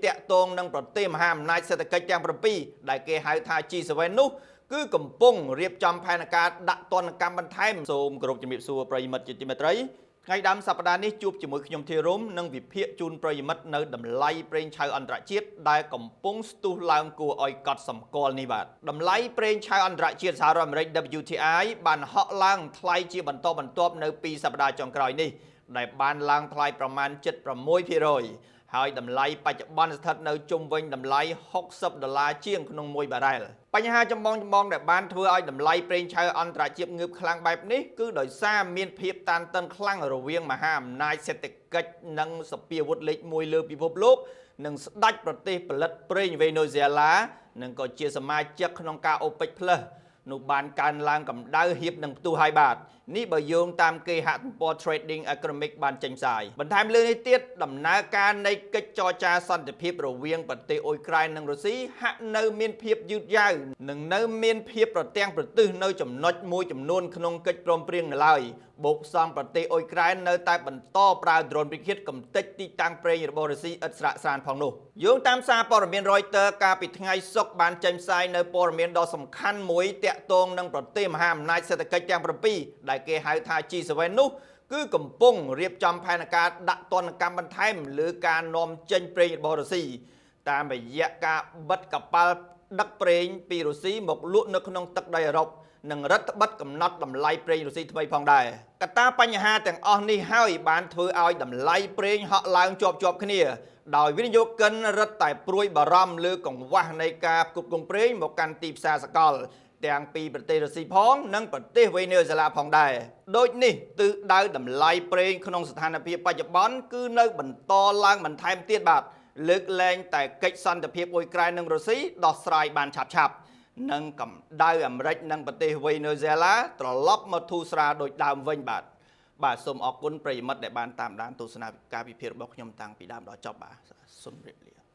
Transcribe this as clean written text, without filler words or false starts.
តាក់ទងនឹងប្រទេសមហាអំណាចសេដ្ឋកិច្ចទាំង7ដែលគេហៅថា G7 នោះគឺកំពុងរៀបចំផែនការដាក់ទណ្ឌកម្មបន្ថែមសូមគោរពជំរាបសួរប្រិយមិត្តជាទីមេត្រីថ្ងៃដើមសប្តាហ៍នេះជួបជាមួយខ្ញុំធីរ៉ុមនិងវិភាគជូនប្រិយមិត្តនៅតម្លៃប្រេងឆៅអន្តរជាតិដែលកំពុងស្ទុះឡើងគួរឲ្យកត់សម្គាល់នេះបាទតម្លៃប្រេងឆៅអន្តរជាតិសហរដ្ឋអាមេរិក WTI បានហក់ឡើងថ្លៃជាបន្តបន្ទាប់នៅ2សប្តាហ៍ចុងក្រោយនេះដែលបានឡើងថ្លៃប្រមាណ 76% ហើយតម្លៃបច្ចុប្បន្នស្ថិតនៅជុំវិញតម្លៃ$60ជាងក្នុង1បារ៉ែលបញ្ហាចម្បងដែលបានធ្វើឲ្យតម្លៃប្រេងឆៅអន្តរជាតិងើបខ្លាំងបែបនេះគឺដោយសារមានភាពតានតឹងខ្លាំងរវាងមហាអំណាចសេដ្ឋកិច្ចនិងសភាវុធលេខ1លើពិភពលោកនិងស្ដេចប្រទេសផលិតប្រេងវេណេស៊ុយអេឡានិងក៏ជាសមាជិកក្នុងការ OPEC Plus នោះបានកើនឡើងកម្ដៅហៀបនឹងផ្ទុះហើយបាទនេះបើយោងតាមគេហទំព័រ Trading Economic បានចេញផ្សាយបន្ថែមលើនេះទៀតដំណើរការនៃកិច្ចចរចាសន្តិភាពរវាងប្រទេសអ៊ុយក្រែននិងរុស្ស៊ីហាក់នៅមានភាពយឺតយ៉ាវនិងនៅមានភាពប្រទាំងប្រទិសនៅចំណុចមួយចំនួនក្នុងកិច្ចព្រមព្រៀងនៅឡើយបូកផ្សំប្រទេសអ៊ុយក្រែននៅតែបន្តប្រើដ្រូនពិឃាតកំទេចទីតាំងប្រេងរបស់រុស្ស៊ីឥតស្រាកស្រានផងនោះយោងតាមសារព័ត៌មាន Reuters កាលពីថ្ងៃសុក្របានចេញផ្សាយនៅព័ត៌មានដ៏សំខាន់មួយទាក់ទងនឹងប្រទេសមហាអំណាចសេដ្ឋកិច្ចទាំង7ដែលគេហៅថា G7 នោះគឺកំពុងរៀបចំផែនការដាក់ទណ្ឌកម្មបន្ថែមលើការនាំចេញប្រេងរបស់រុស្ស៊ីតាមរយៈការបិទកប៉ាល់ដឹកប្រេងពីរុស្ស៊ីមកលក់នៅក្នុងទឹកដីអឺរ៉ុបនិងរដ្ឋបិទកំណត់តម្លៃប្រេងរុស្ស៊ីថ្មីផងដែរកត្តាបញ្ហាទាំងអស់នេះហើយបានធ្វើឲ្យតម្លៃប្រេងហក់ឡើងជាប់គ្នាដោយវិនិយោគិនរឹតតែព្រួយបារម្ភលើកង្វះនៃការផ្គត់ផ្គង់ប្រេងមកកាន់ទីផ្សារសកលទាំងពីប្រទេសរុស្ស៊ីផងនិងប្រទេសវេណេស៊ុយអេឡាផងដែរដូចនេះទិសដៅតម្លៃប្រេងក្នុងស្ថានភាពបច្ចុប្បន្នគឺនៅបន្តឡើងបន្ថែមទៀតបាទលើកលែងតែកិច្ចសន្តិភាពអ៊ុយក្រែននិងរុស្ស៊ីដោះស្រាយបានឆាប់និងកម្ដៅអាមេរិកនិងប្រទេសវេណេស៊ុយអេឡាត្រឡប់មកធូរស្រាលដូចដើមវិញបាទសូមអរគុណប្រិយមិត្តដែលបានតាមដានទស្សនាការវិភាគរបស់ខ្ញុំតាំងពីដើមដល់ចប់បាទសូមជម្រាបលា